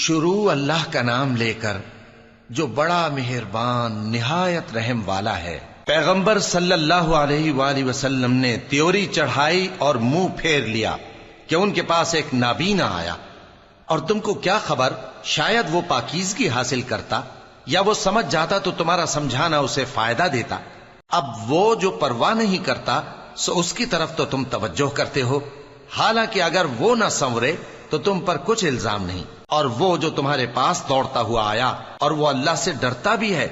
شروع اللہ کا نام لے کر جو بڑا مہربان نہایت رحم والا ہے۔ پیغمبر صلی اللہ علیہ وآلہ وسلم نے تیوری چڑھائی اور منہ پھیر لیا کہ ان کے پاس ایک نابینا آیا، اور تم کو کیا خبر، شاید وہ پاکیزگی حاصل کرتا یا وہ سمجھ جاتا تو تمہارا سمجھانا اسے فائدہ دیتا۔ اب وہ جو پرواہ نہیں کرتا سو اس کی طرف تو تم توجہ کرتے ہو، حالانکہ اگر وہ نہ سنورے تو تم پر کچھ الزام نہیں۔ اور وہ جو تمہارے پاس دوڑتا ہوا آیا اور وہ اللہ سے ڈرتا بھی ہے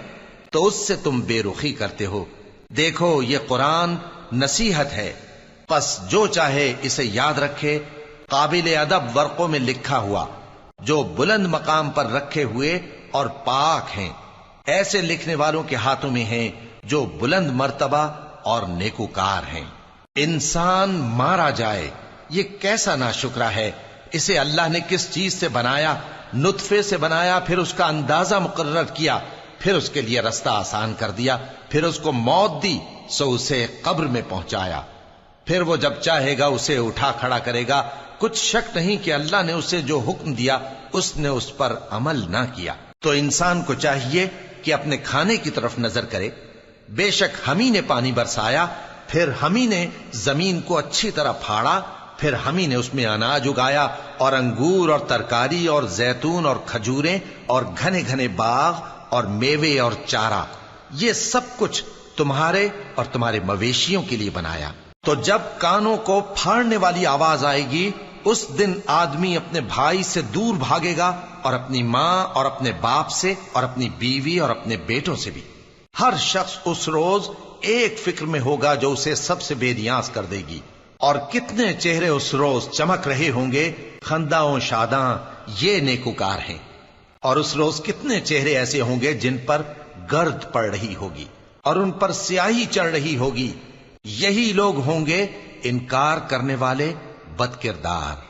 تو اس سے تم بے رخی کرتے ہو۔ دیکھو یہ قرآن نصیحت ہے، پس جو چاہے اسے یاد رکھے۔ قابل ادب ورقوں میں لکھا ہوا جو بلند مقام پر رکھے ہوئے اور پاک ہیں، ایسے لکھنے والوں کے ہاتھوں میں ہیں جو بلند مرتبہ اور نیکوکار ہیں۔ انسان مارا جائے، یہ کیسا ناشکرا ہے۔ اسے اللہ نے کس چیز سے بنایا؟ نطفے سے بنایا، پھر اس کا اندازہ مقرر کیا، پھر اس کے لیے رستہ آسان کر دیا، پھر اس کو موت دی سو اسے قبر میں پہنچایا، پھر وہ جب چاہے گا اسے اٹھا کھڑا کرے گا۔ کچھ شک نہیں کہ اللہ نے اسے جو حکم دیا اس نے اس پر عمل نہ کیا۔ تو انسان کو چاہیے کہ اپنے کھانے کی طرف نظر کرے۔ بے شک ہم ہی نے پانی برسایا، پھر ہم ہی نے زمین کو اچھی طرح پھاڑا، پھر ہم ہی نے اس میں اناج اگایا اور انگور اور ترکاری اور زیتون اور کھجوریں اور گھنے گھنے باغ اور میوے اور چارہ، یہ سب کچھ تمہارے اور تمہارے مویشیوں کے لیے بنایا۔ تو جب کانوں کو پھاڑنے والی آواز آئے گی اس دن آدمی اپنے بھائی سے دور بھاگے گا، اور اپنی ماں اور اپنے باپ سے اور اپنی بیوی اور اپنے بیٹوں سے بھی۔ ہر شخص اس روز ایک فکر میں ہوگا جو اسے سب سے بے نیاز کر دے گی۔ اور کتنے چہرے اس روز چمک رہے ہوں گے، خنداں و شاداں، یہ نیکوکار ہیں۔ اور اس روز کتنے چہرے ایسے ہوں گے جن پر گرد پڑ رہی ہوگی اور ان پر سیاہی چڑھ رہی ہوگی، یہی لوگ ہوں گے انکار کرنے والے بد کردار۔